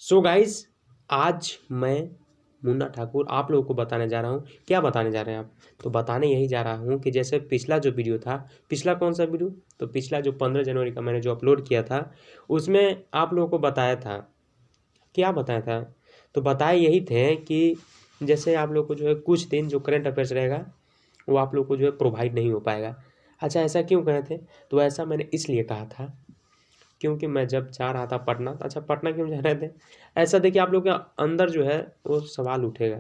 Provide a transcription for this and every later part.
So guys आज मैं मुन्ना ठाकुर आप लोगों को बताने जा रहा हूँ। क्या बताने जा रहे हैं आप? तो बताने यही जा रहा हूँ कि जैसे पिछला जो वीडियो था, पिछला कौन सा वीडियो, तो पिछला जो 15 जनवरी का मैंने जो अपलोड किया था उसमें आप लोगों को बताया था, क्या बताया था, तो बताए यही थे कि जैसे आप लोग को जो है कुछ दिन जो करंट अफेयर्स रहेगा वो आप लोग को जो है प्रोवाइड नहीं हो पाएगा। अच्छा, ऐसा क्यों कहे थे? तो ऐसा मैंने इसलिए कहा था क्योंकि मैं जब जा रहा था पटना, अच्छा पटना क्यों जा रहे थे, ऐसा देखिए आप लोग के अंदर जो है वो सवाल उठेगा,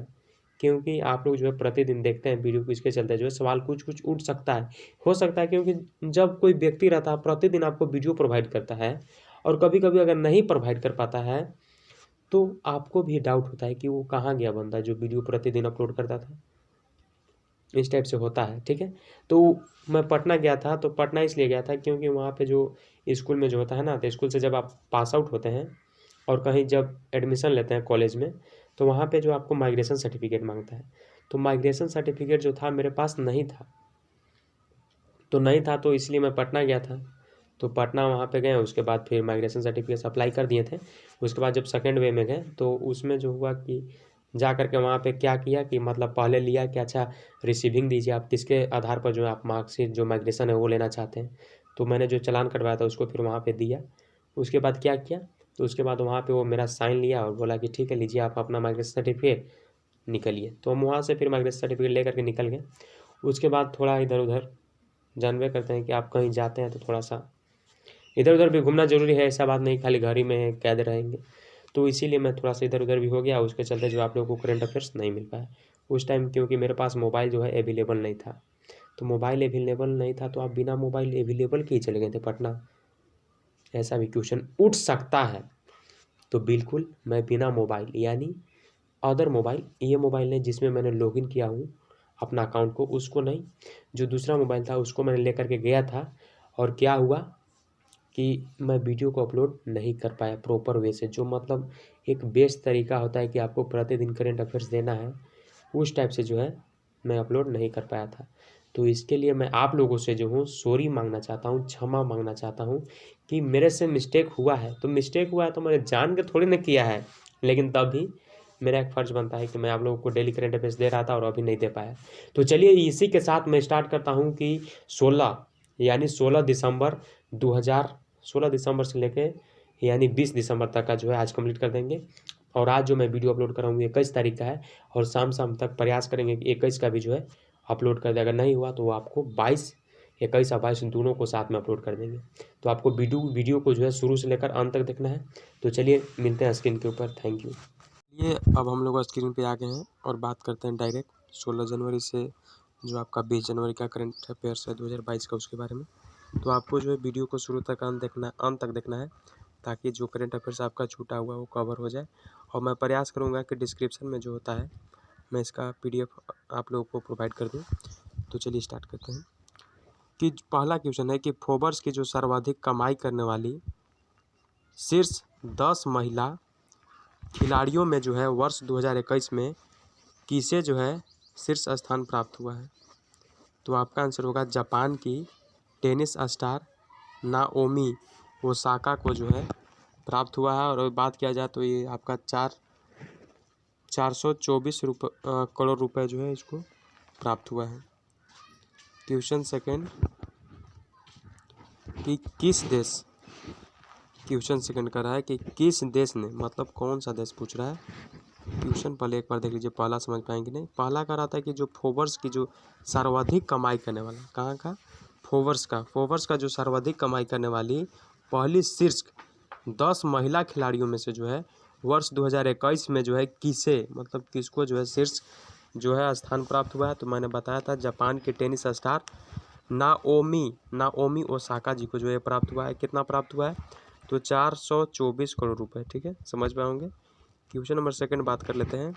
क्योंकि आप लोग जो है प्रतिदिन देखते हैं वीडियो को, इसके चलते जो है सवाल कुछ कुछ उठ सकता है, हो सकता है, क्योंकि जब कोई व्यक्ति रहता है प्रतिदिन आपको वीडियो प्रोवाइड करता है और कभी कभी अगर नहीं प्रोवाइड कर पाता है तो आपको भी डाउट होता है कि वो कहाँ गया बंदा जो वीडियो प्रतिदिन अपलोड करता था। इस टाइप से होता है, ठीक है। तो मैं पटना गया था, तो पटना इसलिए गया था क्योंकि वहाँ पे जो स्कूल में जो होता है ना, तो स्कूल से जब आप पास आउट होते हैं और कहीं जब एडमिशन लेते हैं कॉलेज में, तो वहाँ पे जो आपको माइग्रेशन सर्टिफिकेट मांगता है, तो माइग्रेशन सर्टिफिकेट जो था मेरे पास नहीं था, तो इसलिए मैं पटना गया था। तो पटना वहाँ पे गए, उसके बाद फिर माइग्रेशन सर्टिफिकेट अप्लाई कर दिए थे। उसके बाद जब सेकेंड वे में गए तो उसमें जो हुआ कि जा करके वहाँ पे क्या किया कि मतलब पहले लिया कि अच्छा रिसीविंग दीजिए, आप किसके आधार पर जो है आप मार्कशीट जो माइग्रेशन है वो लेना चाहते हैं। तो मैंने जो चालान कटवाया था उसको फिर वहाँ पे दिया। उसके बाद क्या किया, तो उसके बाद वहाँ पे वो मेरा साइन लिया और बोला कि ठीक है लीजिए आप अपना माइग्रेशन सर्टिफिकेट निकलिए। तो हम वहाँ से फिर माइग्रेशन सर्टिफिकेट ले करके निकल गए। उसके बाद थोड़ा इधर उधर, जानवे करते हैं कि आप कहीं जाते हैं तो थोड़ा सा इधर उधर भी घूमना जरूरी है, ऐसा बात नहीं खाली घर ही में कैद रहेंगे। तो इसीलिए मैं थोड़ा सा इधर उधर भी हो गया, उसके चलते जो आप लोगों को करंट अफेयर्स नहीं मिल पाया उस टाइम, क्योंकि मेरे पास मोबाइल जो है अवेलेबल नहीं था। तो मोबाइल अवेलेबल नहीं था तो आप बिना मोबाइल अवेलेबल के ही चले गए थे पटना, ऐसा भी क्वेश्चन उठ सकता है। तो बिल्कुल मैं बिना मोबाइल यानी अदर मोबाइल, ये मोबाइल नहीं जिसमें मैंने लॉगिन किया हूँ अपना अकाउंट को, उसको नहीं, जो दूसरा मोबाइल था उसको मैंने लेकर के गया था। और क्या हुआ कि मैं वीडियो को अपलोड नहीं कर पाया प्रॉपर वे से, जो मतलब एक बेस्ट तरीका होता है कि आपको प्रतिदिन करंट अफेयर्स देना है, उस टाइप से जो है मैं अपलोड नहीं कर पाया था। तो इसके लिए मैं आप लोगों से जो हूँ सॉरी मांगना चाहता हूँ, क्षमा मांगना चाहता हूँ कि मेरे से मिस्टेक हुआ है, तो मिस्टेक हुआ है तो मैंने जान के थोड़ी ना किया है, लेकिन तब भी मेरा एक फ़र्ज़ बनता है कि मैं आप लोगों को डेली करंट अफेयर्स दे रहा था और अभी नहीं दे पाया। तो चलिए इसी के साथ मैं स्टार्ट करता हूँ कि 16 यानी 16 दिसंबर से लेके यानी 20 दिसंबर तक का जो है आज कंप्लीट कर देंगे। और आज जो मैं वीडियो अपलोड कर रहा हूँ 21 तारीख का है, और शाम शाम तक प्रयास करेंगे कि 21 का भी जो है अपलोड कर दे। अगर नहीं हुआ तो वो आपको 22, 21 और 22 दोनों को साथ में अपलोड कर देंगे। तो आपको वीडियो को जो है शुरू से लेकर अंत तक देखना है। तो चलिए मिलते हैं स्क्रीन के ऊपर। Thank you. ये अब हम लोग स्क्रीन पे आ गए हैं और बात करते हैं डायरेक्ट 16 जनवरी से जो आपका 20 जनवरी का करंट अफेयर्स है 2022 का, उसके बारे में। तो आपको जो है वीडियो को शुरू तक अंत तक देखना है, ताकि जो करंट अफेयर्स आपका छूटा हुआ वो कवर हो जाए। और मैं प्रयास करूँगा कि डिस्क्रिप्शन में जो होता है मैं इसका PDF आप लोगों को प्रोवाइड कर दूँ। तो चलिए स्टार्ट करते हैं कि पहला क्वेश्चन है कि फोर्ब्स की जो सर्वाधिक कमाई करने वाली शीर्ष 10 महिला खिलाड़ियों में जो है वर्ष 2021 में किसे जो है शीर्ष स्थान प्राप्त हुआ है। तो आपका आंसर होगा जापान की टेनिस स्टार नाओमी ओसाका को जो है प्राप्त हुआ है। और बात किया जाए तो ये आपका 424 करोड़ रुपए जो है इसको प्राप्त हुआ है। क्वेश्चन सेकंड कि किस देश, क्वेश्चन सेकंड कर रहा है कि किस देश ने, मतलब कौन सा देश पूछ रहा है। क्वेश्चन पहले एक बार देख लीजिए, पहला समझ पाएंगे नहीं। पहला कह रहा था कि जो फोर्ब्स की जो सर्वाधिक कमाई करने वाला, कहाँ का, फोर्ब्स का जो सर्वाधिक कमाई करने वाली पहली शीर्ष 10 महिला खिलाड़ियों में से जो है वर्ष 2021 में जो है किसे, मतलब किसको जो है शीर्ष जो है स्थान प्राप्त हुआ है। तो मैंने बताया था जापान के टेनिस स्टार नाओमी ओसाका जी को जो है प्राप्त हुआ है। कितना प्राप्त हुआ है, तो 424 करोड़ रुपए, ठीक है, समझ पाओगे। क्वेश्चन नंबर सेकंड बात कर लेते हैं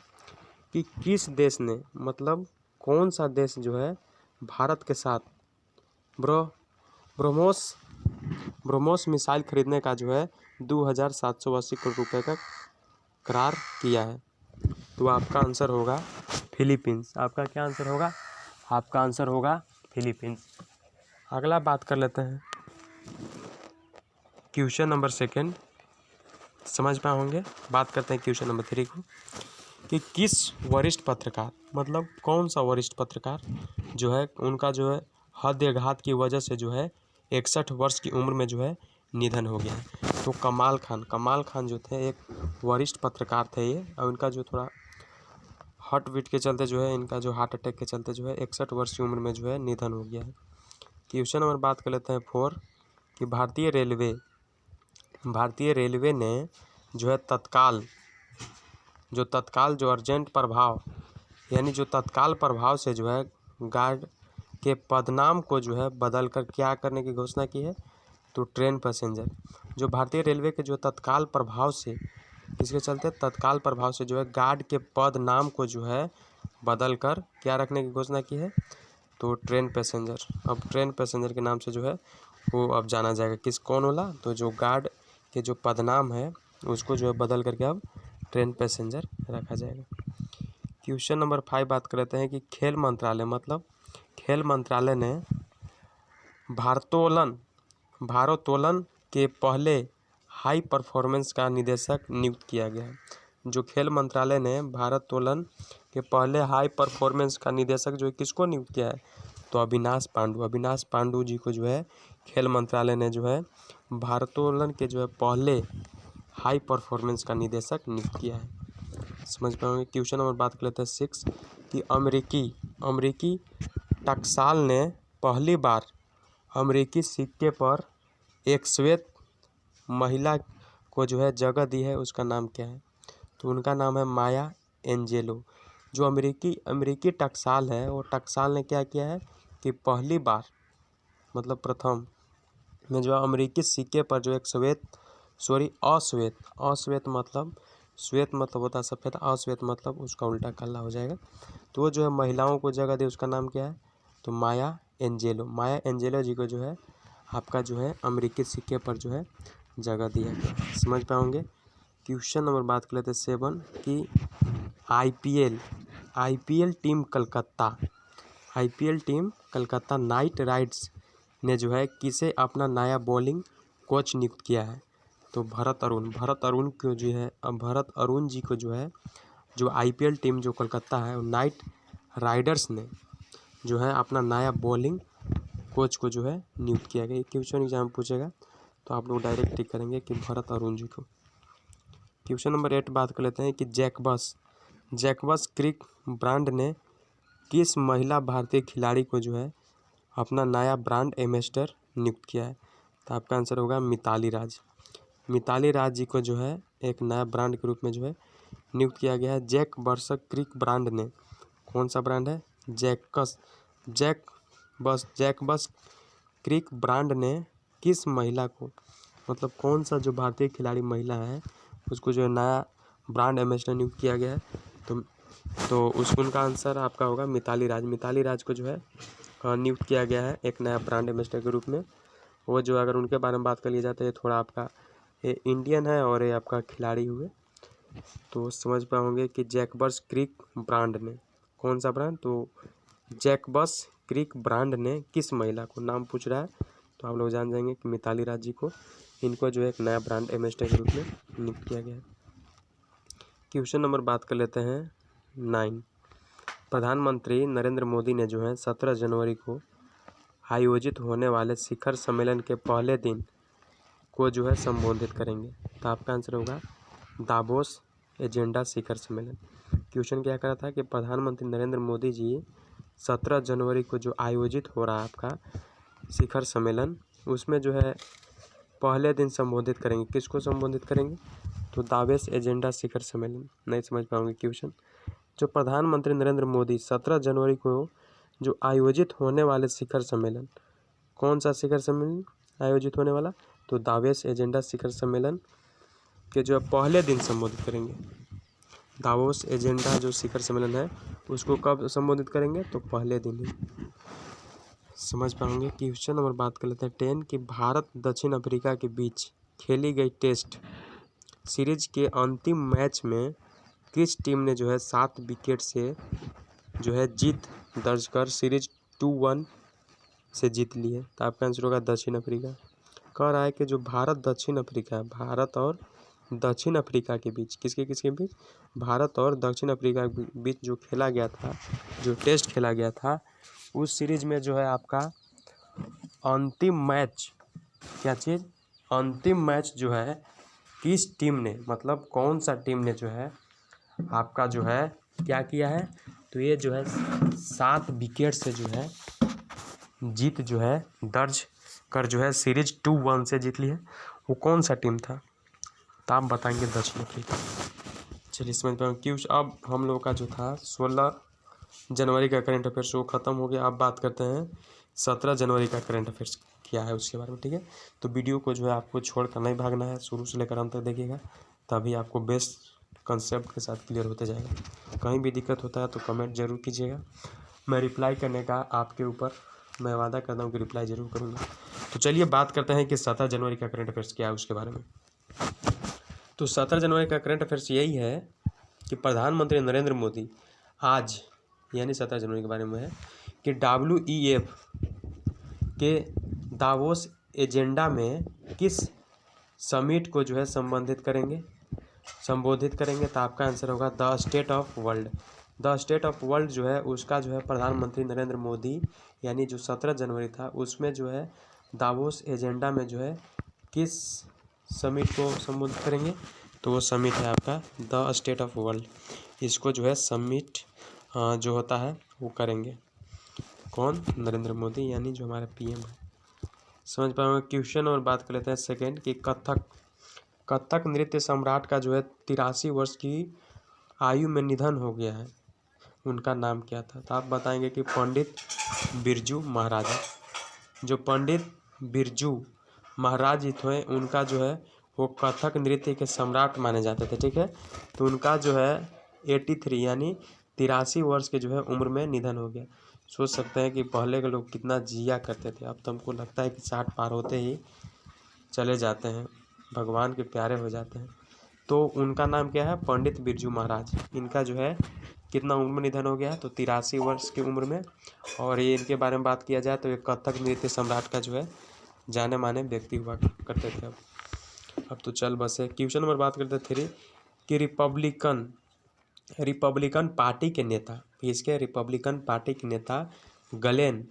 कि किस देश ने, मतलब कौन सा देश जो है भारत के साथ ब्रह्मोस मिसाइल खरीदने का जो है 2780 करोड़ रुपए का करार किया है। तो आपका आंसर होगा फिलीपींस। आपका क्या आंसर होगा, आपका आंसर होगा फिलीपींस। अगला बात कर लेते हैं क्वेश्चन नंबर सेकंड समझ पाए होंगे। बात करते हैं क्वेश्चन नंबर 3 को कि किस वरिष्ठ पत्रकार, मतलब कौन सा वरिष्ठ पत्रकार जो है उनका जो है हृदयाघात की वजह से जो है 61 वर्ष की उम्र में जो है निधन हो गया है। तो कमाल खान जो थे एक वरिष्ठ पत्रकार थे ये, और उनका जो थोड़ा हार्ट बीट के चलते जो है इनका जो हार्ट अटैक के चलते जो है 61 वर्ष की उम्र में जो है निधन हो गया है। क्वेश्चन नंबर बात कर लेते हैं 4 कि भारतीय रेलवे ने जो है तत्काल जो अर्जेंट प्रभाव यानी जो तत्काल प्रभाव से जो है गार्ड के पदनाम को जो है बदल कर क्या करने की घोषणा की है, तो ट्रेन पैसेंजर। जो भारतीय रेलवे के जो तत्काल प्रभाव से इसके चलते तत्काल प्रभाव से जो है गार्ड के पद नाम को जो है बदल कर क्या रखने की घोषणा की है, तो ट्रेन पैसेंजर। अब ट्रेन पैसेंजर के नाम से जो है वो अब जाना जाएगा कौन वाला, तो जो गार्ड के जो पदनाम है उसको जो है बदल करके अब ट्रेन पैसेंजर रखा जाएगा। क्वेश्चन नंबर 5 बात कर लेते हैं कि खेल मंत्रालय ने भारोत्तोलन के पहले हाई परफॉर्मेंस का निदेशक नियुक्त किया गया है। जो खेल मंत्रालय ने भारोत्तोलन के पहले हाई परफॉर्मेंस का निदेशक जो किसको नियुक्त किया है, तो अविनाश पांडु जी को जो है खेल मंत्रालय ने जो है भारोत्तोलन के जो है पहले हाई परफॉर्मेंस का निदेशक नियुक्त किया है। समझ पाएंगे। क्वेश्चन नंबर बात कर लेते हैं 6 कि अमेरिकी टकसाल ने पहली बार अमेरिकी सिक्के पर एक श्वेत महिला को जो है जगह दी है, उसका नाम क्या है, तो उनका नाम है माया एंजेलो। जो अमेरिकी टकसाल है वो टकसाल ने क्या किया है कि पहली बार मतलब प्रथम में जो अमेरिकी सिक्के पर जो एक अश्वेत मतलब श्वेत मतलब होता है सफ़ेद, अश्वेत मतलब उसका उल्टा काला हो जाएगा, तो वो जो है महिलाओं को जगह दी, उसका नाम क्या है, तो माया एंजेलो जी को जो है आपका जो है अमेरिकी सिक्के पर जो है जगह दिया गया। समझ पाओगे। क्वेश्चन नंबर बात कर लेते हैं 7 कि IPL team Calcutta night Riders ने जो है किसे अपना नया बॉलिंग कोच नियुक्त किया है, तो भरत अरुण को जो है भरत अरुण जी को जो है जो आईपीएल टीम जो कोलकाता है नाइट राइडर्स ने जो है अपना नया बॉलिंग कोच को जो है नियुक्त किया गया। क्वेश्चन एग्जाम पूछेगा तो आप लोग डायरेक्ट टिक करेंगे कि भरत अरुण जी को। क्वेश्चन नंबर 8 बात कर लेते हैं कि जैकबस क्रिक ब्रांड ने किस महिला भारतीय खिलाड़ी को जो है अपना नया ब्रांड एम्बेसडर नियुक्त किया है, तो आपका आंसर होगा मिताली राज जी को जो है एक नया ब्रांड के रूप में जो है नियुक्त किया गया है। जैकबस क्रिक ब्रांड ने कौन सा ब्रांड है, जैकबस क्रिक ब्रांड ने किस महिला को मतलब कौन सा जो भारतीय खिलाड़ी महिला है उसको जो है नया ब्रांड एम्बेसडर नियुक्त किया गया है, तो उनका आंसर आपका होगा मिताली राज को जो है नियुक्त किया गया है एक नया ब्रांड एम्बेसडर के रूप में। वो जो अगर उनके बारे में बात कर लिया जाता है थोड़ा आपका ये इंडियन है और ये आपका खिलाड़ी हुए, तो समझ पाओगे कि जैकबस क्रिक ब्रांड ने कौन सा ब्रांड, तो जैकबस क्रिक ब्रांड ने किस महिला को नाम पूछ रहा है, तो आप लोग जान जाएंगे कि मिताली राज जी को इनको जो है एक नया ब्रांड एम्बेसडर के रूप में नियुक्त किया गया है। क्वेश्चन नंबर बात कर लेते हैं 9 प्रधानमंत्री नरेंद्र मोदी ने जो है 17 जनवरी को आयोजित होने वाले शिखर सम्मेलन के पहले दिन को जो है संबोधित करेंगे, तो आपका आंसर होगा दावोस एजेंडा शिखर सम्मेलन। क्वेश्चन क्या कर रहा था कि प्रधानमंत्री नरेंद्र मोदी जी 17 जनवरी को जो आयोजित हो रहा है आपका शिखर सम्मेलन, उसमें जो है पहले दिन संबोधित करेंगे, किसको संबोधित करेंगे, तो दावोस एजेंडा शिखर सम्मेलन। नहीं समझ पाओगे क्वेश्चन। जो प्रधानमंत्री नरेंद्र मोदी 17 जनवरी को जो आयोजित होने वाले शिखर सम्मेलन, कौन सा शिखर सम्मेलन आयोजित होने वाला, तो दावोस एजेंडा शिखर सम्मेलन के जो पहले दिन संबोधित करेंगे। दावोस एजेंडा जो शिखर सम्मेलन है उसको कब संबोधित करेंगे, तो पहले दिन ही। समझ पाएंगे। क्वेश्चन नंबर बात कर लेते हैं 10 कि भारत दक्षिण अफ्रीका के बीच खेली गई टेस्ट सीरीज के अंतिम मैच में किस टीम ने जो है 7 विकेट से जो है जीत दर्ज कर सीरीज 2-1 से जीत ली है, तो आपका आंसर होगा दक्षिण अफ्रीका। कह रहा है कि जो भारत और दक्षिण अफ्रीका के बीच, किसके बीच, भारत और दक्षिण अफ्रीका के बीच जो खेला गया था, जो टेस्ट खेला गया था, उस सीरीज में जो है आपका अंतिम मैच, क्या चीज़, अंतिम मैच जो है किस टीम ने, मतलब कौन सा टीम ने जो है आपका जो है क्या किया है, तो ये जो है 7 विकेट से जो है जीत जो है दर्ज कर जो है सीरीज 2-1 से जीत ली है। वो कौन सा टीम था, तो आप बताएंगे दक्षिण अफ्रीका। चलिए समझ पाएंगे क्यों। अब हम लोगों का जो था 16 जनवरी का करंट अफेयर्स वो ख़त्म हो गया। अब बात करते हैं 17 जनवरी का करंट अफेयर्स क्या है उसके बारे में, ठीक है। तो वीडियो को जो है आपको छोड़ कर नहीं भागना है, शुरू से लेकर अंत तक देखिएगा, तभी आपको बेस्ट कंसेप्ट के साथ क्लियर होते जाएगा। कहीं भी दिक्कत होता है तो कमेंट जरूर कीजिएगा, मैं रिप्लाई करने का आपके ऊपर मैं वादा करता हूँ कि रिप्लाई जरूर करूँगा। तो चलिए बात करते हैं कि 17 जनवरी का करंट अफेयर्स क्या है उसके बारे में। तो 17 जनवरी का करंट अफेयर्स यही है कि प्रधानमंत्री नरेंद्र मोदी आज यानी 17 जनवरी के बारे में है कि WEF के दावोस एजेंडा में किस समिट को जो है संबोधित करेंगे। तो आपका आंसर होगा the state of world. The state of world जो है उसका जो है प्रधानमंत्री नरेंद्र मोदी यानी जो 17 जनवरी था उसमें जो है दावोस एजेंडा में जो है किस समिट को संबोधित करेंगे, तो वो समिट है आपका द स्टेट ऑफ वर्ल्ड। इसको जो है समिट जो होता है वो करेंगे कौन, नरेंद्र मोदी यानी जो हमारा PM है। समझ पाएंगे क्वेश्चन। और बात कर लेते हैं सेकेंड कि कथक नृत्य सम्राट का जो है 83 वर्ष की आयु में निधन हो गया है, उनका नाम क्या था। तो आप बताएंगे कि पंडित बिरजू महाराज। जो पंडित बिरजू महाराज जी थे उनका जो है वो कथक नृत्य के सम्राट माने जाते थे, ठीक है। तो उनका जो है 83 यानी 83 वर्ष के जो है उम्र में निधन हो गया। सोच सकते हैं कि पहले के लोग कितना जिया करते थे, अब तो हमको लगता है कि 60 पार होते ही चले जाते हैं, भगवान के प्यारे हो जाते हैं। तो उनका नाम क्या है, पंडित बिरजू महाराज। इनका जो है कितना उम्र में निधन हो गया है, तो 83 वर्ष की उम्र में। और ये इनके बारे में बात किया जाए तो ये कथक नृत्य सम्राट का जो है जाने माने व्यक्ति हुआ करते थे। अब तो चल बसे क्वेश्चन नंबर बात करते 3 कि रिपब्लिकन पार्टी के नेता, इसके रिपब्लिकन पार्टी के नेता गलेन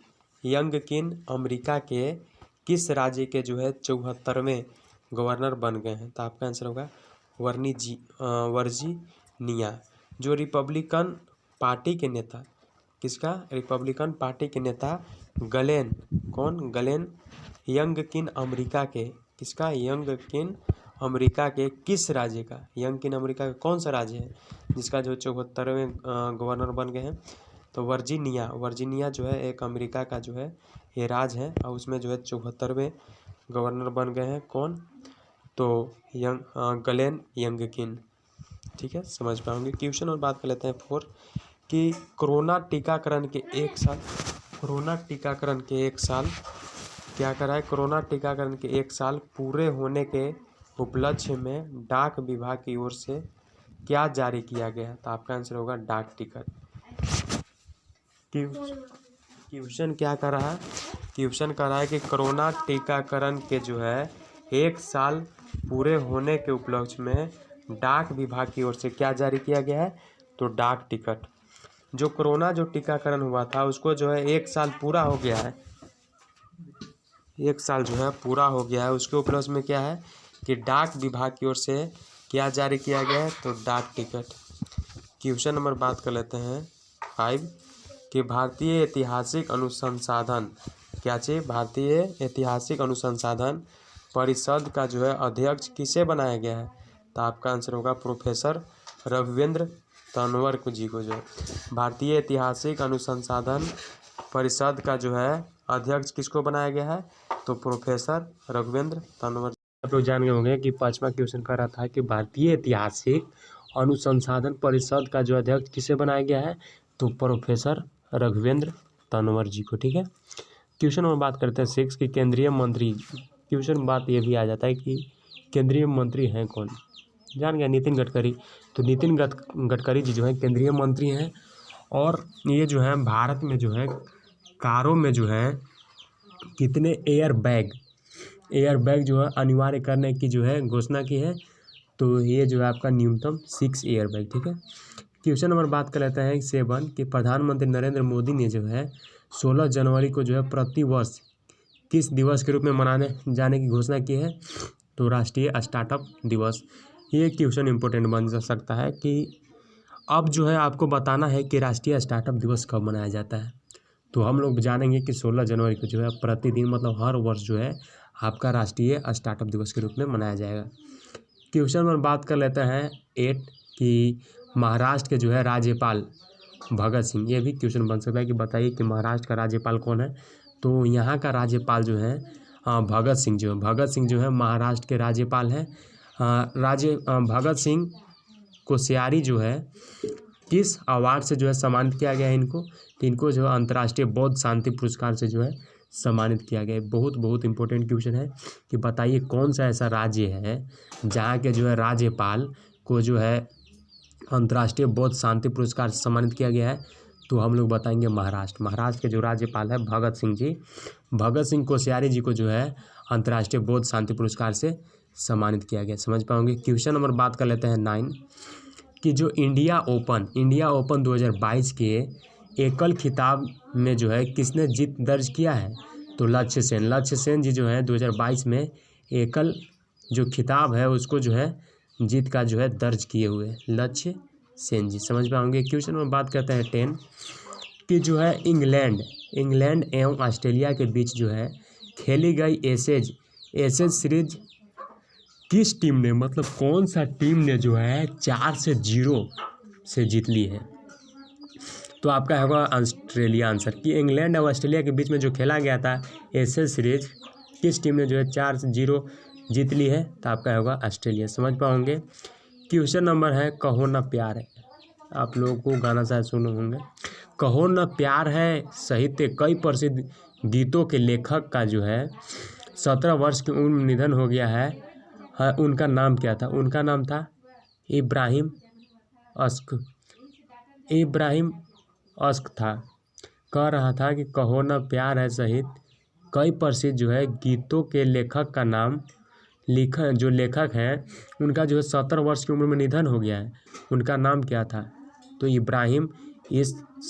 यंगकिन अमेरिका के किस राज्य के जो है 74वें गवर्नर बन गए हैं। तो आपका आंसर होगा वर्जीनिया। जो रिपब्लिकन पार्टी के नेता, किसका, रिपब्लिकन पार्टी के नेता गलेन, कौन, गलेन यंगकिन अमेरिका के, किसका, यंगकिन अमेरिका के किस राज्य का, यंगकिन अमेरिका का कौन सा राज्य है जिसका जो 74वें गवर्नर बन गए हैं, तो वर्जीनिया जो है एक अमेरिका का जो है ये राज्य है और उसमें जो है 74वें गवर्नर बन गए हैं कौन, तो गलेन यंगकिन, ठीक है। समझ पाओगे क्वेश्चन। और बात कर लेते हैं 4 कि कोरोना टीकाकरण के एक साल क्या करा है, कोरोना टीकाकरण के 1 साल पूरे होने के उपलक्ष्य में डाक विभाग की ओर से क्या जारी किया गया है। तो आपका आंसर होगा डाक टिकट। क्वेश्चन क्या कर रहा है, क्वेश्चन कर रहा है कि कोरोना टीकाकरण के जो है 1 साल पूरे होने के उपलक्ष्य में डाक विभाग की ओर से क्या जारी किया गया है, तो डाक टिकट। जो कोरोना जो टीकाकरण हुआ था उसको जो है 1 साल पूरा हो गया है, 1 साल जो है पूरा हो गया है, उसके उपलक्ष्य में क्या है कि डाक विभाग की ओर से क्या जारी किया गया है, तो डाक टिकट। क्वेश्चन नंबर बात कर लेते हैं 5 कि भारतीय ऐतिहासिक अनुसंधान क्या चाहिए, भारतीय ऐतिहासिक अनुसंधान परिषद का जो है अध्यक्ष किसे बनाया गया है। तो आपका आंसर होगा प्रोफेसर रघुवेंद्र तंवर जी को। जो भारतीय ऐतिहासिक अनुसंधान परिषद का जो है अध्यक्ष किसको बनाया गया है, तो प्रोफेसर रघुवेंद्र तंवर। आप लोग जान गए होंगे कि 5वां क्वेश्चन कर रहा था कि भारतीय ऐतिहासिक अनुसंधान परिषद का जो अध्यक्ष किसे बनाया गया है, तो प्रोफेसर रघुवेंद्र तंवर जी को, ठीक है। क्वेश्चन में बात करते हैं 6 कि केंद्रीय मंत्री, क्वेश्चन में बात ये भी आ जाता है कि केंद्रीय मंत्री हैं कौन, जान गया नितिन गडकरी। तो नितिन गडकरी जी जो है केंद्रीय मंत्री हैं और ये जो है भारत में जो है कारों में जो है कितने एयर बैग जो है अनिवार्य करने की जो है घोषणा की है, तो ये जो है आपका न्यूनतम 6 एयर बैग, ठीक है। क्वेश्चन नंबर बात कर लेते हैं 7 कि प्रधानमंत्री नरेंद्र मोदी ने जो है 16 जनवरी को जो है प्रति वर्ष किस दिवस के रूप में मनाने जाने की घोषणा की है? तो राष्ट्रीय स्टार्टअप दिवस। ये क्वेश्चन इंपॉर्टेंट बन सकता है कि अब जो है आपको बताना है कि राष्ट्रीय स्टार्टअप दिवस कब मनाया जाता है। तो हम लोग जानेंगे कि 16 जनवरी को जो है प्रतिदिन मतलब हर वर्ष जो है आपका राष्ट्रीय स्टार्टअप दिवस के रूप में मनाया जाएगा। क्वेश्चन नंबर बात कर लेते हैं 8 कि महाराष्ट्र के जो है राज्यपाल भगत सिंह, ये भी क्वेश्चन बन सकता है कि बताइए कि महाराष्ट्र का राज्यपाल कौन है? तो यहाँ का राज्यपाल जो है भगत सिंह जो है महाराष्ट्र के राज्यपाल हैं। भगत सिंह कोश्यारी जो है किस अवार्ड से जो है सम्मानित किया गया है इनको? तो इनको जो है अंतर्राष्ट्रीय बौद्ध शांति पुरस्कार से जो है सम्मानित किया गया है। बहुत इंपॉर्टेंट क्वेश्चन है कि बताइए कौन सा ऐसा राज्य है जहाँ के जो है राज्यपाल को जो है अंतर्राष्ट्रीय बौद्ध शांति पुरस्कार से सम्मानित किया गया है? तो हम लोग बताएंगे महाराष्ट्र के जो राज्यपाल है भगत सिंह कोश्यारी जी को जो है अंतर्राष्ट्रीय बौद्ध शांति पुरस्कार से सम्मानित किया गया। समझ पाओगे। क्वेश्चन नंबर बात कर लेते हैं 9 कि जो इंडिया ओपन 2022 के एकल खिताब में जो है किसने जीत दर्ज किया है? तो लक्ष्य सेन जी जो है 2022 में एकल जो खिताब है उसको जो है जीत का जो है दर्ज किए हुए लक्ष्य सेन जी। समझ पाओगे। क्वेश्चन नंबर बात करते हैं 10 कि जो है इंग्लैंड एवं ऑस्ट्रेलिया के बीच जो है खेली गई एशेज सीरीज किस टीम ने मतलब कौन सा टीम ने जो है 4-0 से जीत ली है? तो आपका होगा ऑस्ट्रेलिया आंसर कि इंग्लैंड और ऑस्ट्रेलिया के बीच में जो खेला गया था एशेज सीरीज किस टीम ने जो है 4-0 जीत ली है? तो आपका होगा ऑस्ट्रेलिया। समझ पाओगे। क्वेश्चन नंबर है कहो ना प्यार है, आप लोगों को गाना शायद सुने होंगे। कहो ना प्यार है साहित्य कई प्रसिद्ध गीतों के लेखक का जो है 17 वर्ष की उम्र में निधन हो गया है। उनका नाम क्या था? उनका नाम था इब्राहिम अश्क था। कह रहा था कि कहो ना प्यार है सहित कई प्रसिद्ध जो है गीतों के लेखक का नाम जो लेखक हैं उनका जो है 17 वर्ष की उम्र में निधन हो गया है। उनका नाम क्या था? तो इब्राहिम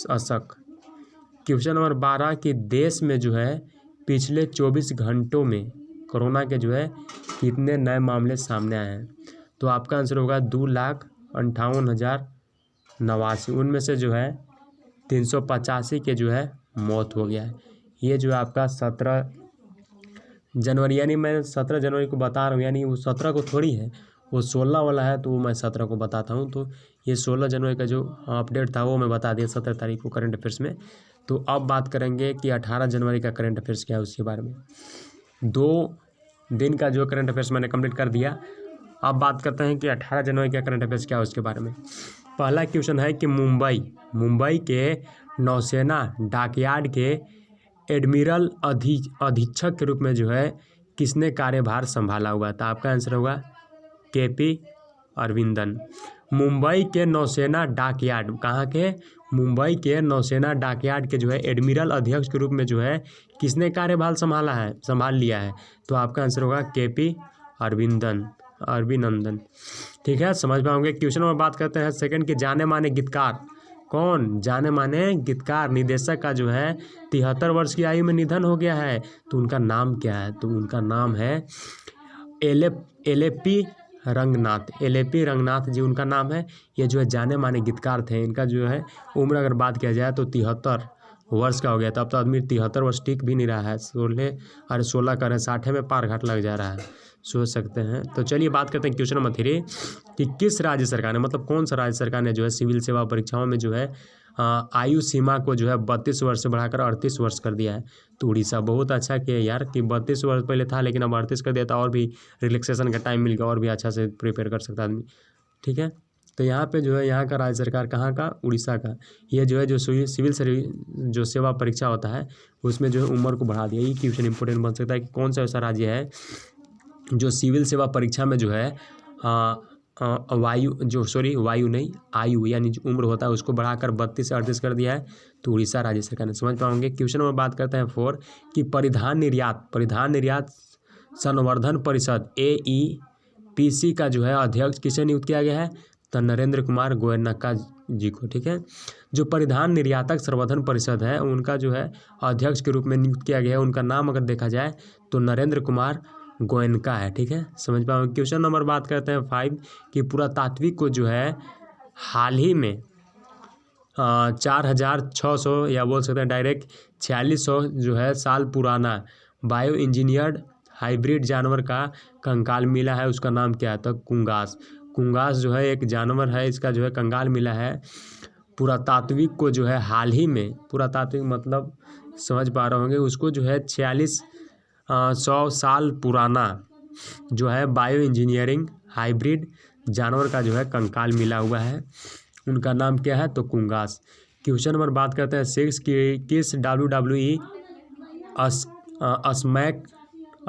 अश्क। क्वेश्चन नंबर 12 कि देश में जो है पिछले 24 घंटों में कोरोना के जो है कितने नए मामले सामने आए हैं? तो आपका आंसर होगा 2,58,089। उनमें से जो है 385 के जो है मौत हो गया है। ये जो है आपका 17 जनवरी, यानी मैं 17 जनवरी को बता रहा हूँ, यानी वो 17 को थोड़ी है, वो 16 वाला है तो वो मैं 17 को बताता हूँ। तो ये 16 जनवरी का जो अपडेट था वो मैं बता दिया 17 तारीख को करंट अफेयर्स में। तो अब बात करेंगे कि 18 जनवरी का करंट अफेयर्स क्या है उसके बारे में। 2 दिन का जो करंट अफेयर्स मैंने कंप्लीट कर दिया। अब बात करते हैं कि 18 जनवरी का करंट अफेयर्स क्या है उसके बारे में। पहला क्वेश्चन है कि मुंबई के नौसेना डॉकयार्ड के एडमिरल अधीक्षक के रूप में जो है किसने कार्यभार संभाला हुआ था? आपका आंसर होगा KP अरविंदन। मुंबई के नौसेना डॉकयार्ड, कहाँ के? मुंबई के नौसेना डॉकयार्ड के जो है एडमिरल अध्यक्ष के रूप में जो है किसने कार्यभार संभाल लिया है? तो आपका आंसर होगा KP अरविंदन। ठीक है, समझ पाओगे। क्वेश्चन में बात करते हैं सेकंड के जाने माने गीतकार कौन? जाने माने गीतकार निर्देशक का जो है 73 वर्ष की आयु में निधन हो गया है। तो उनका नाम क्या है? तो उनका नाम है LP रंगनाथ जी उनका नाम है। ये जो है जाने माने गीतकार थे। इनका जो है उम्र अगर बात किया जाए तो 73 वर्ष का हो गया था। अब तो आदमी 73 वर्ष टिक भी नहीं रहा है। 16 कर 60 में पार घाट लग जा रहा है, सोच सकते हैं। तो चलिए बात करते हैं क्वेश्चन नंबर 3 कि किस राज्य सरकार ने मतलब कौन सा राज्य सरकार ने जो है सिविल सेवा परीक्षाओं में जो है आयु सीमा को जो है 32 वर्ष से बढ़ाकर 38 वर्ष कर दिया है। तो उड़ीसा बहुत अच्छा किया यार कि 32 वर्ष पहले था लेकिन अब 38 कर दिया था, और भी रिलैक्सेशन का टाइम मिल गया और भी अच्छा से प्रिपेयर कर सकता आदमी। ठीक है, तो यहाँ पे जो है यहाँ का राज्य सरकार कहाँ का? उड़ीसा का। ये जो है जो सिविल जो सेवा परीक्षा होता है उसमें जो है उम्र को बढ़ा दिया। ये क्वेश्चन इंपॉर्टेंट बन सकता है कि कौन सा ऐसा राज्य है जो सिविल सेवा परीक्षा में जो है आयु यानी जो उम्र होता है उसको बढ़ाकर 32 से 38 कर दिया है। तो उड़ीसा राज्य सरकार ने। समझ पाओगे। क्वेश्चन में बात करते हैं 4 कि परिधान निर्यात संवर्धन परिषद पीसी का जो है अध्यक्ष किसे नियुक्त किया गया है, तो नरेंद्र कुमार गोयनका जी को, ठीक है। जो परिधान निर्यातक संवर्धन परिषद है उनका जो है अध्यक्ष के रूप में नियुक्त किया गया है, उनका नाम अगर देखा जाए तो नरेंद्र कुमार गोयनका है, ठीक है। समझ पाओगे। क्वेश्चन नंबर बात करते हैं 5 कि पुरातात्विक को जो है हाल ही में 4600 या बोल सकते हैं डायरेक्ट 4600 जो है साल पुराना बायो इंजीनियर्ड हाइब्रिड जानवर का कंकाल मिला है, उसका नाम क्या है, तो कुंगास। कुंगास जो है एक जानवर है, इसका जो है कंकाल मिला है पुरातात्विक को जो है हाल ही में। पुरातात्विक मतलब समझ पा रहे होंगे, उसको जो है 4600 साल पुराना जो है बायो इंजीनियरिंग हाइब्रिड जानवर का जो है कंकाल मिला हुआ है, उनका नाम क्या है, तो कुंगास। क्वेश्चन नंबर बात करते हैं 6 कि किस WWE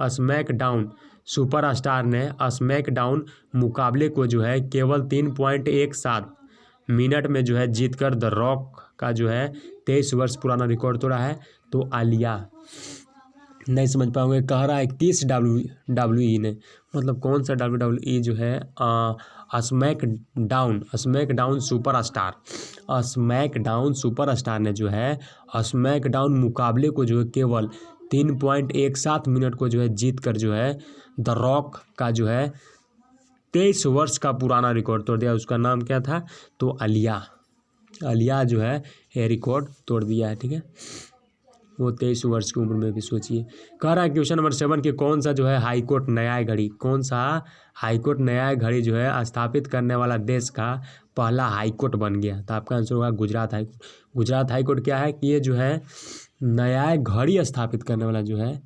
स्मैकडाउन सुपरस्टार ने स्मैकडाउन मुकाबले को जो है केवल 3.17 मिनट में जो है जीतकर द रॉक का जो है 23 वर्ष पुराना रिकॉर्ड तोड़ा है, तो आलिया। नहीं समझ पाओगे, कह रहा है किस WWE ने, मतलब कौन सा WWE जो है स्मैकडाउन सुपरस्टार ने जो है स्मैकडाउन मुकाबले को जो है केवल 3.17 मिनट को जो है जीत कर जो है द रॉक का जो है 23 वर्ष का पुराना रिकॉर्ड तोड़ दिया। उसका नाम क्या था, तो आलिया जो है ये रिकॉर्ड तोड़ दिया है, ठीक है। वो 23 वर्ष की उम्र में भी, सोचिए। कह रहा है क्वेश्चन नंबर 7 कि कौन सा जो है हाईकोर्ट न्याय घड़ी जो है स्थापित करने वाला देश का पहला हाईकोर्ट बन गया, तो आपका आंसर होगा गुजरात हाईकोर्ट। गुजरात हाईकोर्ट क्या है कि ये जो है न्याय घड़ी स्थापित करने वाला जो है,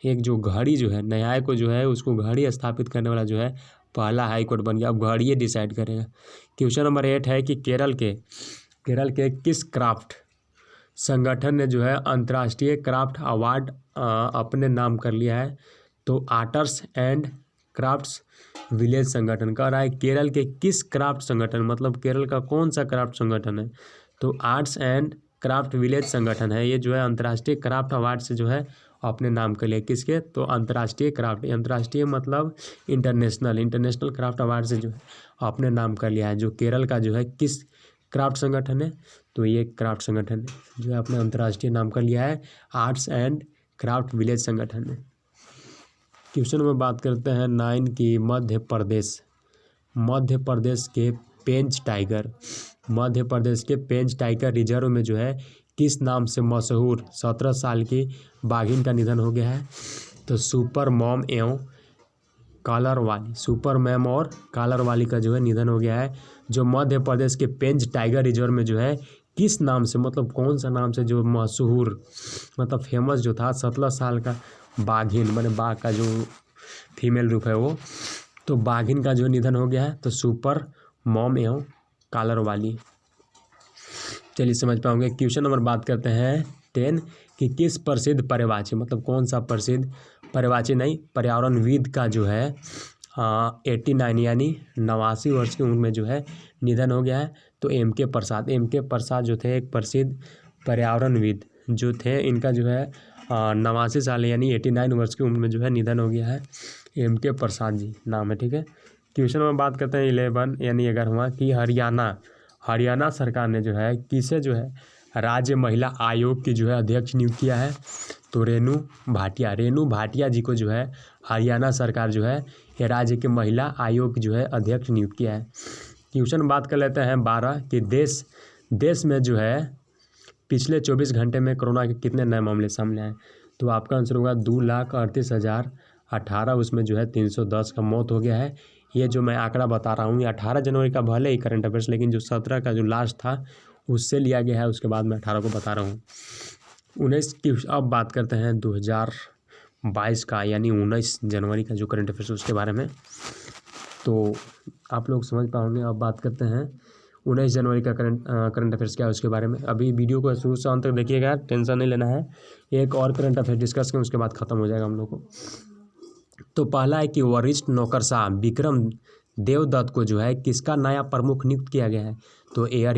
एक जो घड़ी जो है न्याय को जो है उसको घड़ी स्थापित करने वाला जो है पहला हाईकोर्ट बन गया। अब घड़ी ये डिसाइड करेगा। क्वेश्चन नंबर 8 है कि केरल के किस क्राफ्ट संगठन ने जो है अंतर्राष्ट्रीय क्राफ्ट अवार्ड अपने नाम कर लिया है, तो आर्ट्स एंड क्राफ्ट्स विलेज संगठन। कह रहा है केरल के किस क्राफ्ट संगठन, मतलब केरल का कौन सा क्राफ्ट संगठन है, तो आर्ट्स एंड क्राफ्ट विलेज संगठन है, ये जो है अंतर्राष्ट्रीय क्राफ्ट अवार्ड से जो है अपने नाम कर लिया। किसके, तो अंतर्राष्ट्रीय क्राफ्ट, अंतर्राष्ट्रीय मतलब इंटरनेशनल क्राफ्ट अवार्ड से जो है अपने नाम कर लिया है। जो केरल का जो है किस क्राफ्ट संगठन है, तो ये क्राफ्ट संगठन है जो है अपने अंतर्राष्ट्रीय नाम कर लिया है, आर्ट्स एंड क्राफ्ट विलेज संगठन ने। क्वेश्चन में बात करते हैं 9 की मध्य प्रदेश के पेंच टाइगर रिजर्व में जो है किस नाम से मशहूर 17 साल की बाघिन का निधन हो गया है, तो सुपर मैम और कॉलर वाली का जो है निधन हो गया है। जो मध्य प्रदेश के पेंच टाइगर रिजर्व में जो है किस नाम से, मतलब कौन सा नाम से जो मशहूर मतलब फेमस जो था 17 साल का बाघिन, माने बाघ का जो फीमेल रूप है वो, तो बाघिन का जो निधन हो गया है, तो सुपर मॉम एवं कॉलर वाली। चलिए समझ पाओगे। क्वेश्चन नंबर बात करते हैं 10 कि किस प्रसिद्ध पर्यावरण, मतलब कौन सा प्रसिद्ध पर्यावरणविद का जो है 89 यानी 89 वर्ष की उम्र में जो है निधन हो गया है, तो एम के प्रसाद जो थे एक प्रसिद्ध पर्यावरणविद जो थे, इनका जो है 89 साल यानी 89 वर्ष की उम्र में जो है निधन हो गया है, एम के प्रसाद जी नाम है, ठीक है। क्वेश्चन में बात करते हैं 11 यानी 11वां कि हरियाणा सरकार ने जो है किसे जो है राज्य महिला आयोग की जो है अध्यक्ष नियुक्त किया है, तो रेणु भाटिया जी को जो है हरियाणा सरकार जो है ये राज्य के महिला आयोग की जो है अध्यक्ष नियुक्त किया है। क्वेश्चन बात कर लेते हैं 12 कि देश में जो है पिछले 24 घंटे में कोरोना के कितने नए मामले सामने आए, तो आपका आंसर होगा 2,38,018, उसमें जो है 310 का मौत हो गया है। ये जो मैं आंकड़ा बता रहा हूँ ये 18 जनवरी का भले ही करंट अफेयर्स, लेकिन जो 17 का जो लास्ट था उससे लिया गया है, उसके बाद मैं 18 को बता रहा हूँ। 19 की अब बात करते हैं 2022 का यानी 19 जनवरी का जो करंट अफेयर्स उसके बारे में, तो आप लोग समझ पाओगे। अब बात करते हैं 19 जनवरी का करंट अफेयर्स क्या है उसके बारे में। अभी वीडियो को शुरू से अंत तक देखिएगा, टेंशन नहीं लेना है। एक और करंट अफेयर डिस्कस करें उसके बाद ख़त्म हो जाएगा हम लोग को। तो पहला है कि वरिष्ठ नौकरशाह विक्रम देवदत्त को जो है किसका नया प्रमुख नियुक्त किया गया है, तो एयर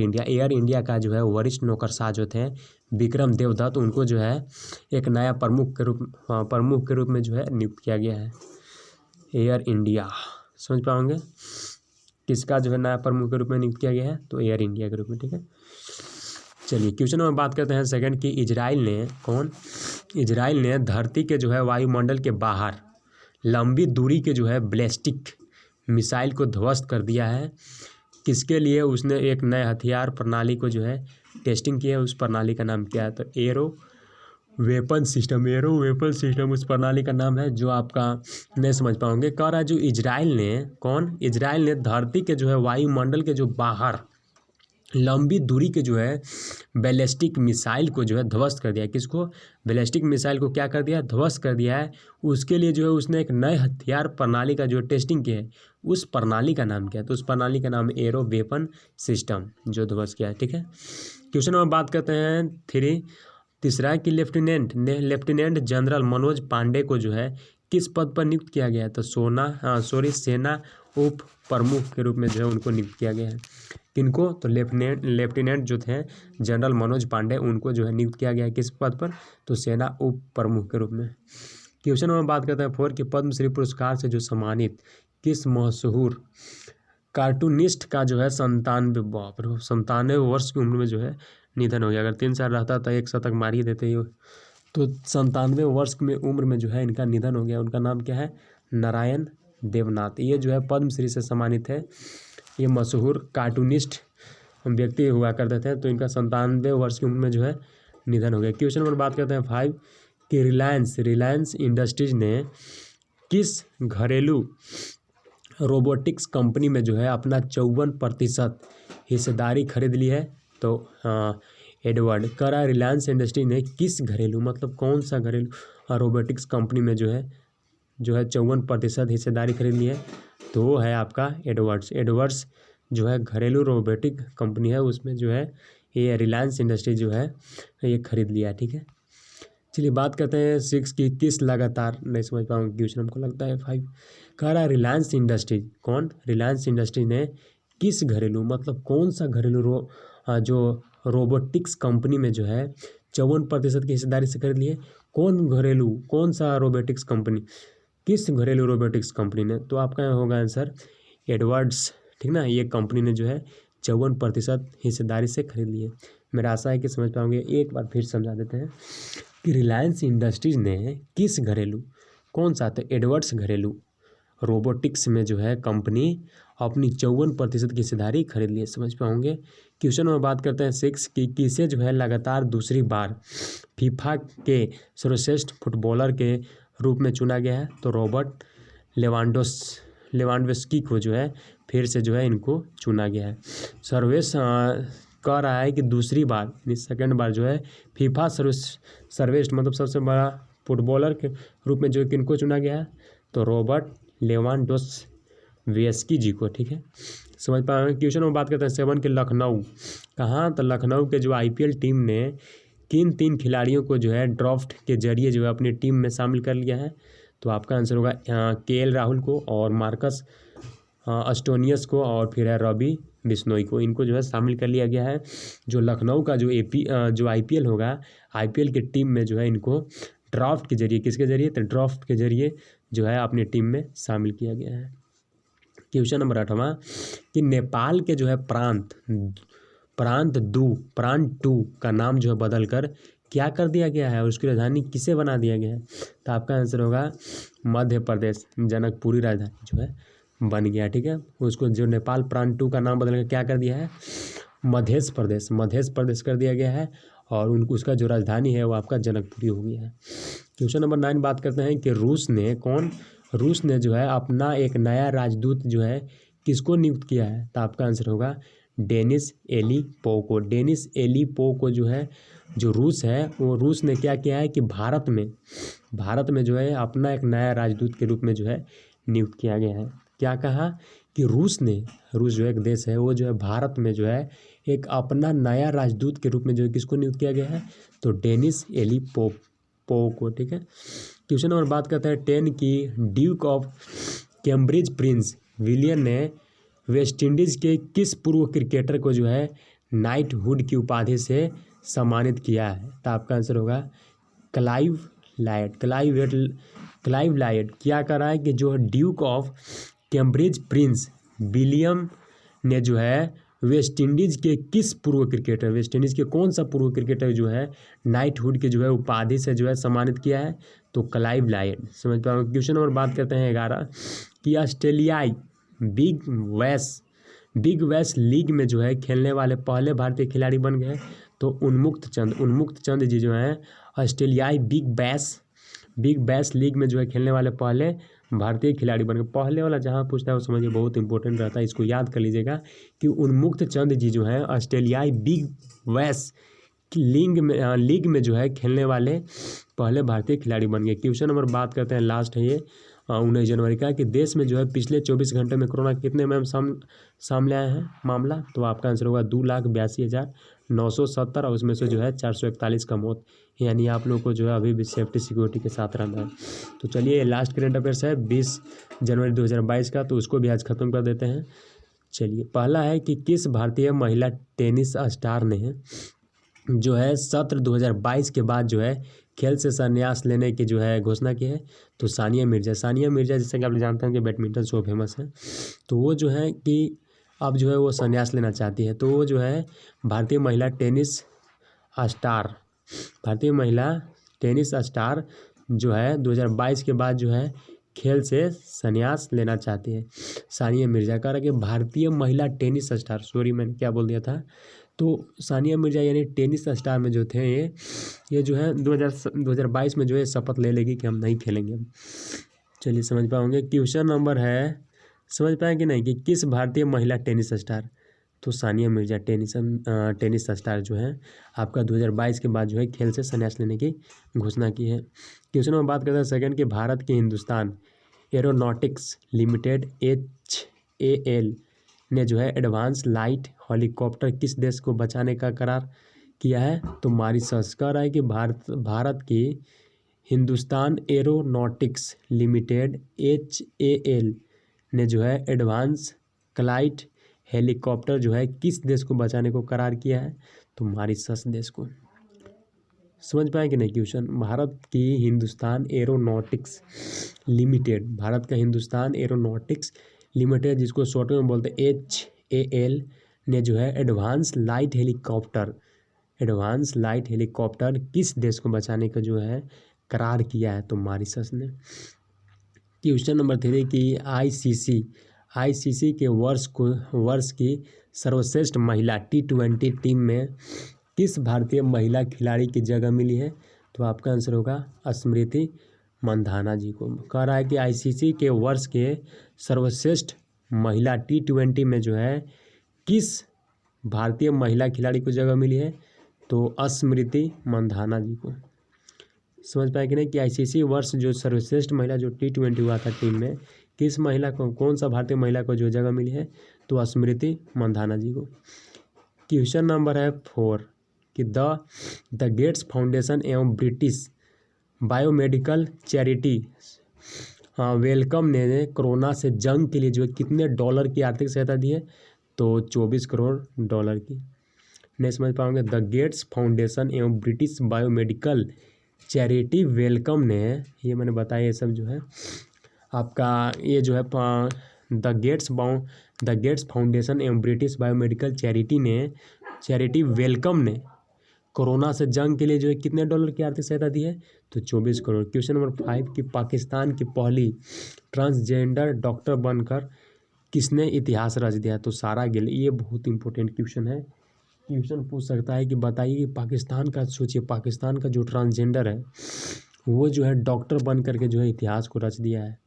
इंडिया का जो है वरिष्ठ नौकरशाह जो थे विक्रम देवदत्त, उनको जो है एक नया प्रमुख के रूप में जो है नियुक्त किया गया है एयर इंडिया। समझ पाओगे। किसका जो है नया प्रमुख के रूप में नियुक्त किया गया है, तो एयर इंडिया के रूप में, ठीक है। चलिए क्वेश्चन नंबर बात करते हैं सेकंड की, इजराइल ने धरती के जो है वायुमंडल के बाहर लंबी दूरी के जो है बैलिस्टिक मिसाइल को ध्वस्त कर दिया है। किसके लिए उसने एक नए हथियार प्रणाली को जो है टेस्टिंग किया है, उस प्रणाली का नाम क्या है, तो एरो वेपन सिस्टम उस प्रणाली का नाम है, जो आपका नहीं समझ पाओगे। कह रहा है जो इजराइल ने धरती के जो है वायुमंडल के जो बाहर लंबी दूरी के जो है बैलिस्टिक मिसाइल को जो है ध्वस्त कर दिया है। किसको, बैलिस्टिक मिसाइल को क्या कर दिया, ध्वस्त कर दिया है। उसके लिए जो है उसने एक नए हथियार प्रणाली का जो टेस्टिंग किया है, उस प्रणाली का नाम क्या है, तो उस प्रणाली का नाम एरो वेपन सिस्टम जो ध्वस्त किया है, ठीक है। क्वेश्चन नंबर बात करते हैं तीसरा कि लेफ्टिनेंट जनरल मनोज पांडे को जो है किस पद पर नियुक्त किया गया है, तो सेना उप प्रमुख के रूप में जो है उनको नियुक्त किया गया है। किनको, तो लेफ्टिनेंट जो थे जनरल मनोज पांडे, उनको जो है नियुक्त किया गया है किस पद पर, तो सेना उप प्रमुख के रूप में। क्वेश्चन नंबर बात करते हैं 4 कि पद्मश्री पुरस्कार से जो सम्मानित किस मशहूर कार्टूनिस्ट का जो है 97 वर्ष की उम्र में जो है निधन हो गया। अगर 3 साल रहता तो 1 शतक मार ही देते ही, तो 97 वर्ष में उम्र में जो है इनका निधन हो गया। उनका नाम क्या है, नारायण देवनाथ। ये जो है पद्मश्री से सम्मानित है। ये मशहूर कार्टूनिस्ट व्यक्ति हुआ करते थे, तो इनका 97 वर्ष की उम्र में जो है निधन हो गया। क्वेश्चन नंबर बात करते हैं 5 कि रिलायंस इंडस्ट्रीज ने किस घरेलू रोबोटिक्स कंपनी में जो है अपना 54% हिस्सेदारी खरीद ली है, तो एडवर्ड। करा रिलायंस इंडस्ट्री ने किस घरेलू, मतलब कौन सा घरेलू रोबोटिक्स कंपनी में जो है 54% हिस्सेदारी खरीद ली है, तो वो है आपका एडवर्ड्स जो है घरेलू रोबोटिक कंपनी है, उसमें जो है ये रिलायंस इंडस्ट्री जो है ये खरीद लिया, ठीक है। चलिए बात करते हैं 6 की किस लगातार, नहीं समझ पाऊंगा क्वेश्चन, हमको लगता है 5। कह रहा है रिलायंस इंडस्ट्री ने किस घरेलू, मतलब कौन सा घरेलू जो रोबोटिक्स कंपनी में जो है 54% की हिस्सेदारी से खरीद लिए। कौन सा रोबोटिक्स कंपनी, किस घरेलू रोबोटिक्स कंपनी ने, तो आपका यहाँ होगा आंसर एडवर्ड्स, ठीक ना। ये कंपनी ने जो है 54% हिस्सेदारी से खरीद लिए। मेरा आशा है कि समझ पाओगे। एक बार फिर समझा देते हैं कि रिलायंस इंडस्ट्रीज ने किस घरेलू, कौन सा, तो एडवर्ड्स घरेलू रोबोटिक्स में जो है कंपनी अपनी 54% की हिस्सेदारी खरीद ली, समझ पाओगे। क्वेश्चन में बात करते हैं 6 की किसे जो है लगातार दूसरी बार फीफा के सर्वश्रेष्ठ फुटबॉलर के रूप में चुना गया है, तो रॉबर्ट लेवांडोव्स्की को जो है फिर से जो है इनको चुना गया है। सर्वेश कह रहा है कि दूसरी बार सेकंड बार जो है फीफा सर्वश्रेष्ठ मतलब सबसे बड़ा फुटबॉलर के रूप में जो किनको चुना गया है, तो रॉबर्ट लेवांडोव्स्की जी को, ठीक है, समझ पाएंगे। क्वेश्चन में बात करते हैं 7 के लखनऊ, कहाँ, तो लखनऊ के जो आईपीएल टीम ने किन 3 खिलाड़ियों को जो है ड्राफ्ट के जरिए जो है अपनी टीम में शामिल कर लिया है, तो आपका आंसर होगा केएल राहुल को और मार्कस अस्टोनियस को और फिर है रवि बिश्नोई को, इनको जो है शामिल कर लिया गया है। जो लखनऊ का जो आईपीएल होगा, आईपीएल की टीम में जो है इनको ड्राफ्ट के जरिए, किसके जरिए, तो ड्राफ्ट के जरिए जो है अपनी टीम में शामिल किया गया है। क्वेश्चन नंबर 8वां कि नेपाल के जो है प्रांत टू का नाम जो है बदलकर क्या कर दिया गया है और उसकी राजधानी किसे बना दिया गया है, तो आपका आंसर होगा मध्य प्रदेश, जनकपुरी राजधानी जो है बन गया, ठीक है। उसको जो नेपाल प्रांत टू का नाम बदलकर क्या कर दिया है, मध्य प्रदेश कर दिया गया है, और उसका जो राजधानी है वो आपका जनकपुरी हो गया है। क्वेश्चन नंबर 9 बात करते हैं कि रूस ने जो है अपना एक नया राजदूत जो है किसको नियुक्त किया है, तो आपका आंसर होगा डेनिस एली पो को जो है जो रूस है, वो रूस ने क्या किया है कि भारत में जो है अपना एक नया राजदूत के रूप में जो है नियुक्त किया गया है। क्या कहा कि रूस जो एक देश है वो जो है भारत में जो है एक अपना नया राजदूत के रूप में जो है किसको नियुक्त किया गया है, तो डेनिस एली पो को, ठीक है। क्वेश्चन नंबर बात करते हैं 10 की Duke of Cambridge Prince William ने वेस्टइंडीज़ के किस पूर्व क्रिकेटर को जो है नाइटहुड की उपाधि से सम्मानित किया है, तो आपका आंसर होगा क्लाइव लायड। क्या कर रहा है कि जो Duke of Cambridge Prince William ने जो है वेस्ट इंडीज़ के किस पूर्व क्रिकेटर, वेस्ट इंडीज़ के कौन सा पूर्व क्रिकेटर जो है नाइटहुड के जो है उपाधि से जो है सम्मानित किया है? तो क्लाइव लायड। समझ पाओगे। क्वेश्चन नंबर बात करते हैं 11 कि ऑस्ट्रेलियाई बिग वैश लीग में जो है खेलने वाले पहले भारतीय खिलाड़ी बन गए। तो उन्मुक्त चंद जी जो हैं ऑस्ट्रेलियाई बिग बैश लीग में जो है खेलने वाले पहले भारतीय खिलाड़ी बन गए। पहले वाला जहाँ पूछता है वो समझिए बहुत इंपॉर्टेंट रहता है, इसको याद कर लीजिएगा कि उन्मुक्त चंद जी जो हैं ऑस्ट्रेलियाई बिग वैश लीग में जो है खेलने वाले पहले भारतीय खिलाड़ी बन गए। क्वेश्चन नंबर बात करते हैं लास्ट है ये 19 जनवरी का कि देश में जो है पिछले 24 घंटे में कोरोना कितने में सामने आए हैं मामला? तो आपका आंसर होगा 2,82,970 और उसमें से जो है 441 का मौत। यानी आप लोग को जो है अभी भी सेफ्टी सिक्योरिटी के साथ रहना है। तो चलिए लास्ट करंट अफेयर्स है 20 जनवरी 2022 का, तो उसको भी आज ख़त्म कर देते हैं। चलिए पहला है कि किस भारतीय महिला टेनिस स्टार ने जो है सत्र 2022 के बाद जो है खेल से संन्यास लेने की जो है घोषणा की है? तो सानिया मिर्जा जैसे कि आप जानते हैं कि बैडमिंटन शो फेमस है, तो वो जो है कि अब जो है वो संन्यास लेना चाहती है। तो वो जो है भारतीय महिला टेनिस स्टार जो है 2022 के बाद जो है खेल से संन्यास लेना चाहती है। सानिया मिर्जा कह रहा है कि भारतीय महिला टेनिस स्टार, सॉरी मैंने क्या बोल दिया था, तो सानिया मिर्जा यानी टेनिस स्टार में जो थे ये जो है 2022 में जो है शपथ ले लेगी कि हम नहीं खेलेंगे। चलिए समझ पाओगे। क्वेश्चन नंबर है, समझ पाए कि नहीं, कि किस भारतीय महिला टेनिस स्टार? तो सानिया मिर्जा टेनिस स्टार जो है आपका 2022 के बाद जो है खेल से संन्यास लेने की घोषणा की है। क्वेश्चन नंबर बात करते हैं सेकंड कि भारत के हिंदुस्तान एरोनॉटिक्स लिमिटेड HAL ने जो है एडवांस लाइट हेलीकॉप्टर किस देश को बचाने का करार किया है? तो मॉरिशस। कह रहा है कि भारत की हिंदुस्तान एरोनॉटिक्स लिमिटेड HAL ने जो है एडवांस लाइट हेलीकॉप्टर जो है किस देश को बचाने को करार किया है? तो मॉरिशस देश को। समझ पाए कि नहीं क्वेश्चन? भारत का हिंदुस्तान एरोनॉटिक्स लिमिटेड जिसको शॉर्ट में बोलते हैं HAL ने जो है एडवांस लाइट हेलीकॉप्टर किस देश को बचाने का जो है करार किया है? तो मॉरिशस ने। क्वेश्चन नंबर 3 कि ICC के वर्ष की सर्वश्रेष्ठ महिला T20 टीम में किस भारतीय महिला खिलाड़ी की जगह मिली है? तो आपका आंसर होगा स्मृति मंधाना जी को। कह रहा है कि ICC के वर्ष के सर्वश्रेष्ठ महिला T20 में जो है किस भारतीय महिला खिलाड़ी को जगह मिली है? तो स्मृति मंधाना जी को। समझ पाए कि नहीं कि ICC वर्ष जो सर्वश्रेष्ठ महिला जो T20 हुआ था टीम में किस महिला को, कौन सा भारतीय महिला को जो जगह मिली है? तो स्मृति मंधाना जी को। क्वेश्चन नंबर है 4 कि द गेट्स फाउंडेशन एवं ब्रिटिश बायोमेडिकल चैरिटी वेलकम ने कोरोना से जंग के लिए जो है कितने डॉलर की आर्थिक सहायता दी है? तो 24 करोड़ डॉलर की। नहीं समझ पाओगे। द गेट्स फाउंडेशन एवं ब्रिटिश बायोमेडिकल चैरिटी वेलकम ने, ये मैंने बताया ये सब जो है आपका ये जो है द गेट्स फाउंडेशन एवं ब्रिटिश बायोमेडिकल चैरिटी वेलकम ने कोरोना से जंग के लिए जो है कितने डॉलर की आर्थिक सहायता दी है? तो 24 करोड़। क्वेश्चन नंबर 5 कि पाकिस्तान की पहली ट्रांसजेंडर डॉक्टर बनकर किसने इतिहास रच दिया? तो सारा गिल। ये बहुत इंपॉर्टेंट क्वेश्चन है। क्वेश्चन पूछ सकता है कि बताइए कि पाकिस्तान का, सोचिए पाकिस्तान का जो ट्रांसजेंडर है वो जो है डॉक्टर बन करके जो है इतिहास को रच दिया है।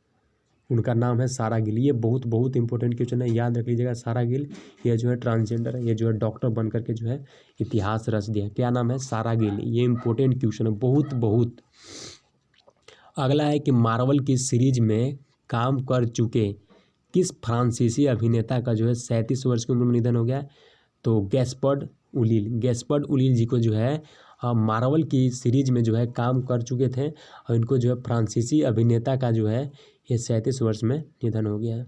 उनका नाम है सारा गिल। ये बहुत इंपॉर्टेंट क्वेश्चन है, याद रख लीजिएगा। सारा गिल ये जो है ट्रांसजेंडर है, ये जो है डॉक्टर बन करके जो है इतिहास रच दिया है। क्या नाम है? सारा गिल। ये इंपॉर्टेंट क्वेश्चन है बहुत। अगला है कि मार्वल की सीरीज में काम कर चुके किस फ्रांसीसी अभिनेता का जो है 37 वर्ष की उम्र में निधन हो गया? तो गैस्पर्ड उलिल जी को जो है मार्वल की सीरीज में जो है काम कर चुके थे और इनको जो है फ्रांसीसी अभिनेता का जो है ये 37 वर्ष में निधन हो गया है।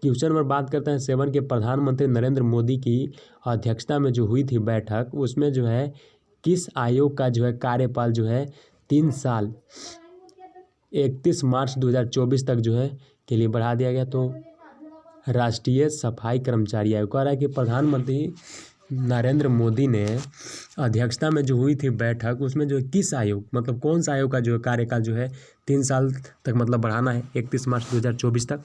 क्वेश्चन नंबर बात करते हैं 7 के प्रधानमंत्री नरेंद्र मोदी की अध्यक्षता में जो हुई थी बैठक, उसमें जो है किस आयोग का जो है कार्यकाल जो है 3 साल 31 मार्च 2024 तक जो है के लिए बढ़ा दिया गया? तो राष्ट्रीय सफाई कर्मचारी आयोग। कह रहा है कि प्रधानमंत्री नरेंद्र मोदी ने अध्यक्षता में जो हुई थी बैठक, उसमें जो किस आयोग मतलब कौन सा आयोग का जो कार्यकाल जो है 3 साल तक मतलब बढ़ाना है 31 मार्च 2024 तक।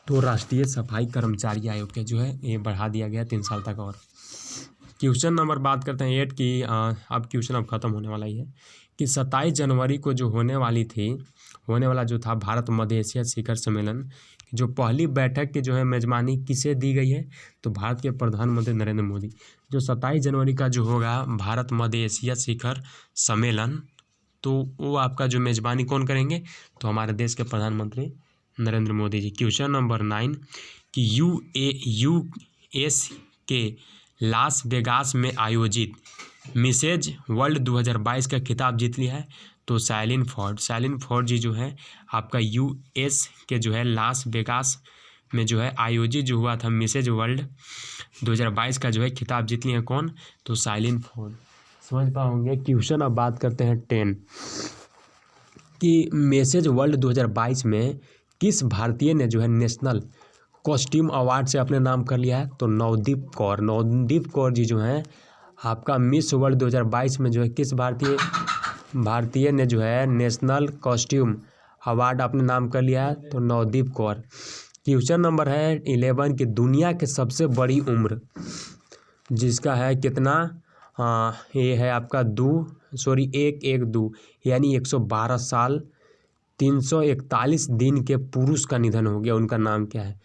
तो राष्ट्रीय सफाई कर्मचारी आयोग के जो है ये बढ़ा दिया गया 3 साल तक। और क्वेश्चन नंबर बात करते हैं 8 की। अब क्वेश्चन अब खत्म होने वाला ही है कि 27 जनवरी को जो होने वाला जो था भारत मध्य एशिया शिखर सम्मेलन, जो पहली बैठक की जो है मेजबानी किसे दी गई है, तो भारत के प्रधानमंत्री नरेंद्र मोदी। जो 27 जनवरी का जो होगा भारत मध्य एशिया शिखर सम्मेलन, तो वो आपका जो मेजबानी कौन करेंगे, तो हमारे देश के प्रधानमंत्री नरेंद्र मोदी जी। क्वेश्चन नंबर 9 कि यूएस के लास वेगास में आयोजित मिसेज वर्ल्ड 2022 का खिताब जीत लिया है, तो शाइलिन फोर्ड जी जो है आपका यूएस के जो है लास वेगास में जो है आयोजित जो हुआ था मिसेज वर्ल्ड 2022 का जो है खिताब जीत लिए हैं कौन, तो शाइलिन फोर्ड। समझ पाओगे। क्वेश्चन अब बात करते हैं 10 कि मिसेज वर्ल्ड 2022 में किस भारतीय ने जो है नेशनल कॉस्ट्यूम अवार्ड से अपने नाम कर लिया है, तो नवदीप कौर जी जो हैं आपका मिस वर्ल्ड 2022 में जो है किस भारतीय ने जो है नेशनल कॉस्ट्यूम अवार्ड अपने नाम कर लिया है, तो नवदीप कौर। क्वेश्चन नंबर है 11 की दुनिया के सबसे बड़ी उम्र जिसका है कितना, ये है आपका 112 यानी 112 साल 341 दिन के पुरुष का निधन हो गया। उनका नाम क्या है,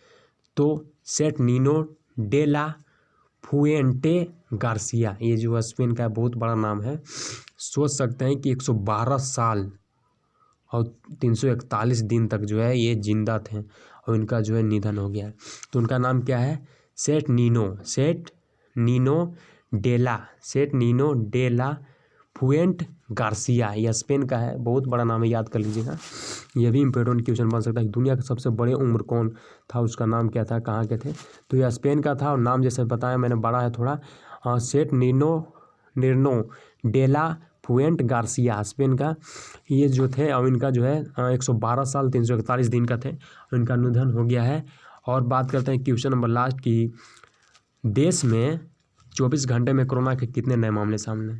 तो सेट Nino de la Fuente Garcia. ये जो स्पेन का बहुत बड़ा नाम है। सोच सकते हैं कि 112 साल और 341 दिन तक जो है ये जिंदा थे और इनका जो है निधन हो गया है। तो उनका नाम क्या है, सेट नीनो डेला फुएंट गार्सिया। यह स्पेन का है, बहुत बड़ा नाम है, याद कर लीजिएगा। यह भी इम्पोर्टेंट क्वेश्चन बन सकता है कि दुनिया का सबसे बड़े उम्र कौन था, उसका नाम क्या था, कहाँ के थे, तो यह स्पेन का था। और नाम जैसे बताया मैंने बड़ा है थोड़ा, सेट नीनो डेला फुएंट गार्सिया स्पेन का ये जो थे। और इनका जो है 112 साल 341 दिन का थे और इनका निधन हो गया है। और बात करते हैं क्वेश्चन नंबर लास्ट की, देश में 24 घंटे में कोरोना के कितने नए मामले सामने,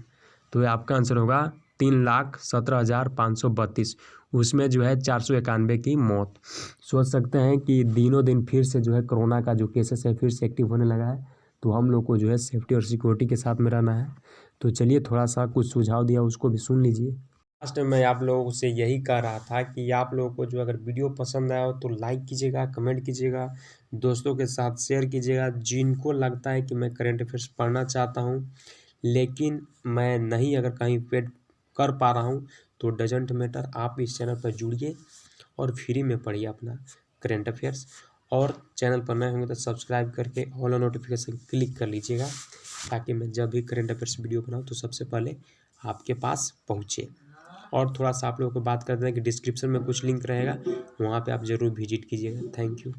तो ये आपका आंसर होगा 3,17,532। उसमें जो है 491 की मौत। सोच सकते हैं कि दिनों दिन फिर से जो है कोरोना का जो केसेस है फिर से एक्टिव होने लगा है, तो हम लोग को जो है सेफ्टी और सिक्योरिटी के साथ में रहना है। तो चलिए थोड़ा सा कुछ सुझाव दिया उसको भी सुन लीजिए। लास्ट में मैं आप लोगों से यही कह रहा था कि आप लोगों को जो अगर वीडियो पसंद आया हो तो लाइक कीजिएगा, कमेंट कीजिएगा, दोस्तों के साथ शेयर कीजिएगा। जिनको लगता है कि मैं करंट अफेयर्स पढ़ना चाहता हूँ लेकिन मैं नहीं अगर कहीं पेड कर पा रहा हूँ तो डजेंट मैटर, आप इस चैनल पर जुड़िए और फ्री में पढ़िए अपना करंट अफेयर्स। और चैनल पर नए होंगे तो सब्सक्राइब करके ऑल नोटिफिकेशन क्लिक कर लीजिएगा ताकि मैं जब भी करंट अफेयर्स वीडियो बनाऊँ तो सबसे पहले आपके पास पहुँचे। और थोड़ा सा आप लोगों को बात करते हैं कि डिस्क्रिप्शन में कुछ लिंक रहेगा, वहाँ पे आप ज़रूर विजिट कीजिएगा। Thank you.